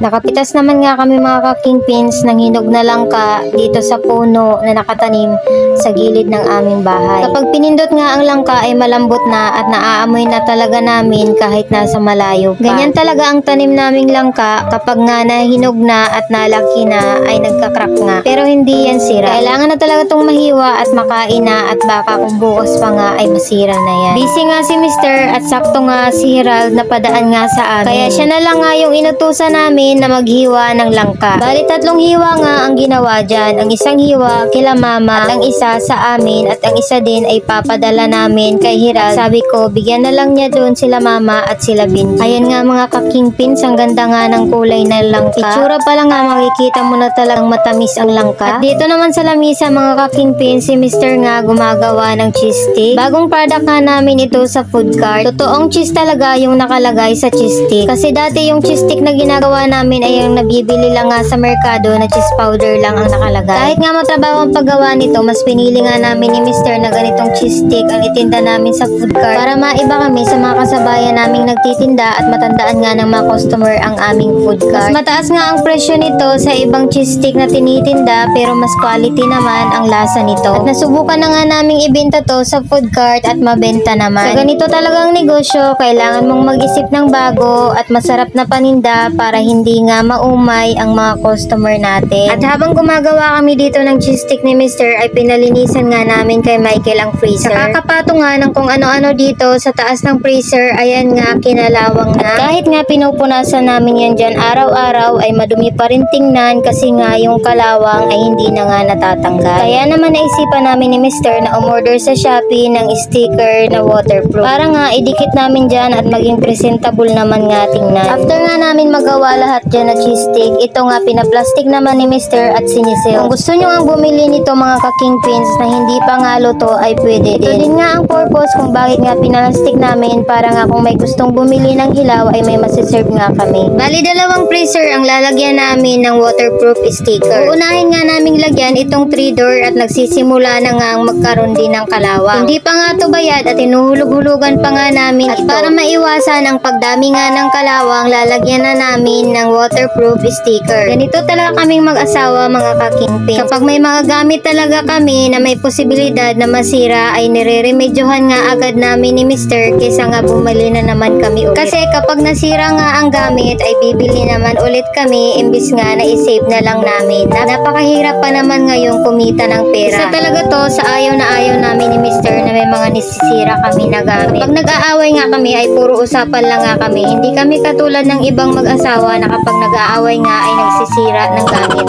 Nakapitas naman nga kami mga ka-kingpins ng hinog na langka dito sa puno na nakatanim sa gilid ng aming bahay. Kapag pinindot nga ang langka ay malambot na at naaamoy na talaga namin kahit nasa malayo pa. Ganyan talaga ang tanim naming langka kapag nga nahinog na at nalaki na ay nagkakrak nga. Pero hindi yan sira. Kailangan na talaga itong mahiwa at makain na at baka kung bukas pa nga ay masira na yan. Busy nga si Mr. at sakto nga si Herald na padaan nga sa amin. Kaya siya na lang nga yung inutusan namin na maghiwa ng langka. Bali 3 hiwa nga ang ginawa dyan. Ang isang hiwa kila mama at ang isa sa amin at ang isa din ay papadala namin kay Herald. Sabi ko bigyan na lang niya doon sila mama at sila Benji. Ayan nga mga ka-kingpins, ang ganda nga ng kulay ng langka. Itsura pa lang nga makikita mo na talagang matamis ang langka. At dito naman sa lamisa mga ka-kingpins, si Mr. nga gumagawa ng cheese stick. Bagong product nga namin ito sa food cart. Totoong cheese talaga yung nakalagay sa cheese stick. Kasi dati yung cheese stick na ginagawa namin ay yung nabibili lang nga sa merkado na cheese powder lang ang nakalagay. Kahit nga matrabaho ang paggawa nito, mas pinili nga namin ni Mr. na ganitong cheese stick ang itinda namin sa food cart para maiba kami sa mga kasabayan naming nagtitinda at matandaan nga ng mga customer ang aming food cart. Mas mataas nga ang presyo nito sa ibang cheese stick na tinitinda pero mas quality naman ang lasa nito. At nasubukan na nga naming ibenta to sa food cart at mabenta naman. Sa ganito talagang negosyo, kailangan mong mag-isip ng bago at masarap na paninda para hindi nga maumay ang mga customer natin. At habang gumagawa kami dito ng cheese stick ni Mr. ay pinalinisan nga namin kay Michael ang freezer. Nakakapato nga ng kung ano-ano dito sa taas ng freezer. Ayan nga, kinalawang na. At kahit nga pinupunasan namin yan dyan araw-araw ay madumi pa rin tingnan kasi nga yung kalawang ay hindi na nga natatanggal. Kaya naman naisipan namin ni Mr. na umorder sa Shopee ng sticker na waterproof. Para nga idikit namin dyan at maging presentable naman nga tingnan. After nga namin magawa lahat dyan na cheese stick, ito nga pinaplastic naman ni Mr. at sinisil. Kung gusto nyo ang bumili nito mga ka-kingpins na hindi pa nga luto ay pwede din. Ito din nga ang purpose kung bakit nga pinaplastic namin para nga kung may gustong bumili ng hilaw ay may masiserve nga kami. Bali 2 freezer ang lalagyan namin ng waterproof sticker. Uunahin nga naming lagyan itong 3 door at nagsisimula na nga ang magkaroon din ng kalawang. Hindi pa nga ito bayad at inuhulog-hulugan pa nga namin at ito. Para maiwasan ang pagdami nga ng kalawang, lalagyan na namin ng waterproof sticker. Ganito talaga kaming mag-asawa mga ka-kingpins. Kapag may mga gamit talaga kami na may posibilidad na masira ay nire-remedyohan nga agad namin ni Mr. kaysa nga bumili na naman kami ulit. Kasi kapag nasira nga ang gamit ay bibili naman ulit kami imbis nga na i-save na lang namin. Napakahirap pa naman ngayong kumita ng pera. Isa talaga to sa ayaw na ayaw namin ni Mr. na may mga nisisira kami na gamit. Kapag nag-aaway nga kami ay puro usapan lang nga kami. Hindi kami katulad ng ibang mag-asawa na kapag nag-aaway nga ay nagsisira ng gamit.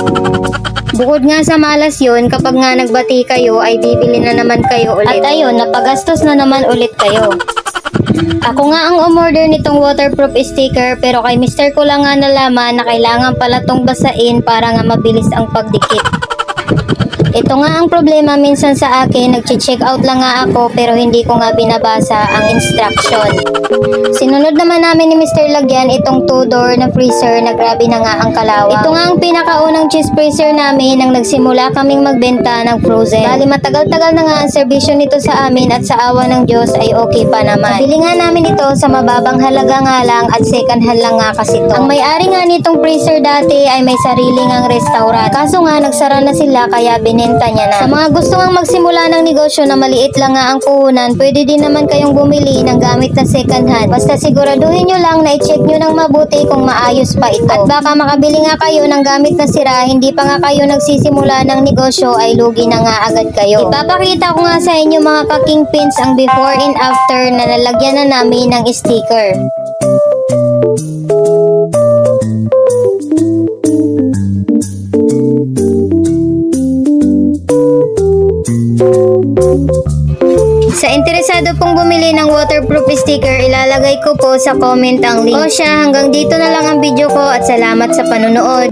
Bukod nga sa malas yun, kapag nga nagbati kayo ay bibili na naman kayo ulit. At ayun, napagastos na naman ulit kayo. Ako nga ang umorder nitong waterproof sticker pero kay Mr. ko lang nga nalaman na kailangan pala tong basain para nga mabilis ang pagdikit. Ito nga ang problema minsan sa akin, nag-check out lang nga ako pero hindi ko nga binabasa ang instruction. Sinunod naman namin ni Mr. Lagyan itong 2-door na freezer na grabe na nga ang kalawang. Ito nga ang pinakaunang cheese freezer namin nang nagsimula kaming magbenta ng frozen. Bali matagal-tagal na nga ang serbisyo nito sa amin at sa awa ng Diyos ay okay pa naman. Nabili nga namin ito sa mababang halaga nga lang at second hand lang nga kasi ito. Ang may-ari nga nitong freezer dati ay may sarili ngang restaurant. Kaso nga nagsara na sila kaya binenta niya na. Sa mga gusto nga magsimula ng negosyo na maliit lang nga ang puhunan, pwede din naman kayong bumili ng gamit na second hand. Basta siguraduhin nyo lang na i-check nyo ng mabuti kung maayos pa ito. At baka makabili nga kayo ng gamit na sira, hindi pa nga kayo nagsisimula ng negosyo ay lugi na nga agad kayo. Ipapakita ko nga sa inyo mga ka-kingpins ang before and after na nalagyan na namin ng sticker. Sa interesado pong bumili ng waterproof sticker, ilalagay ko po sa comment ang link. O siya, hanggang dito na lang ang video ko at salamat sa panonood.